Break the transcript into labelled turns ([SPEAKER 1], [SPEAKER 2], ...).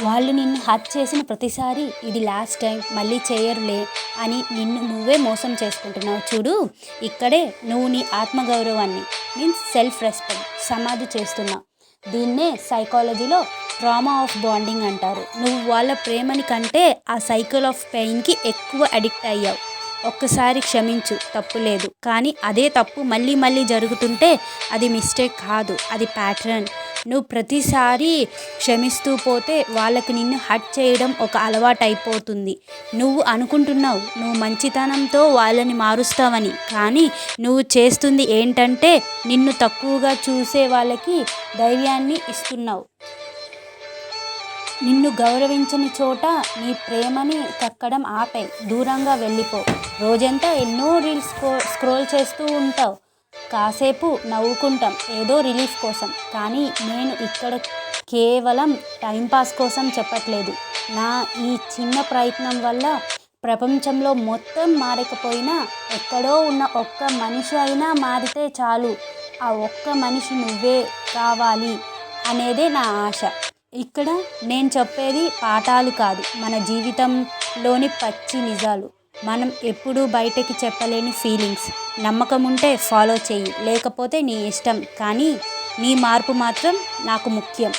[SPEAKER 1] వాళ్ళు నిన్ను హర్ట్ చేసిన ప్రతిసారి ఇది లాస్ట్ టైం, మళ్ళీ చేయరులే అని నిన్ను నువ్వే మోసం చేసుకుంటున్నావు చూడు. ఇక్కడే నువ్వు నీ ఆత్మగౌరవాన్ని మీన్స్ సెల్ఫ్ రెస్పెక్ట్ సమాధి చేస్తున్నావు. దీన్నే సైకాలజీలో ట్రామా ఆఫ్ బాండింగ్ అంటారు. నువ్వు వాళ్ళ ప్రేమని కంటే ఆ సైకిల్ ఆఫ్ పెయిన్కి ఎక్కువ అడిక్ట్ అయ్యావు. ఒక్కసారి క్షమించు, తప్పు లేదు. కానీ అదే తప్పు మళ్ళీ మళ్ళీ జరుగుతుంటే అది మిస్టేక్ కాదు, అది ప్యాటర్న్. నువ్వు ప్రతిసారి క్షమిస్తూ పోతే వాళ్ళకి నిన్ను హర్ట్ చేయడం ఒక అలవాటు అయిపోతుంది. నువ్వు అనుకుంటున్నావు నువ్వు మంచితనంతో వాళ్ళని మారుస్తావని, కానీ నువ్వు చేస్తుంది ఏంటంటే నిన్ను తక్కువగా చూసే వాళ్ళకి ధైర్యాన్ని ఇస్తున్నావు. నిన్ను గౌరవించని చోట నీ ప్రేమని కక్కడం ఆపేయ్, దూరంగా వెళ్ళిపో. రోజంతా ఎన్నో రీల్స్ స్క్రోల్ చేస్తూ ఉంటావు, కాసేపు నవ్వుకుంటాం ఏదో రిలీఫ్ కోసం. కానీ నేను ఇక్కడ కేవలం టైంపాస్ కోసం చెప్పట్లేదు. నా ఈ చిన్న ప్రయత్నం వల్ల ప్రపంచంలో మొత్తం మారకపోయినా ఎక్కడో ఉన్న ఒక్క మనిషి అయినా మారితే చాలు. ఆ ఒక్క మనిషి నువ్వే కావాలి అనేదే నా ఆశ. ఇక్కడ నేను చెప్పేది పాఠాలు కాదు, మన జీవితంలోని పచ్చి నిజాలు. మనం ఎప్పుడూ బయటకి చెప్పలేని ఫీలింగ్స్. నమ్మకం ఉంటే ఫాలో చెయ్యి, లేకపోతే నీ ఇష్టం. కానీ నీ మార్పు మాత్రం నాకు ముఖ్యం.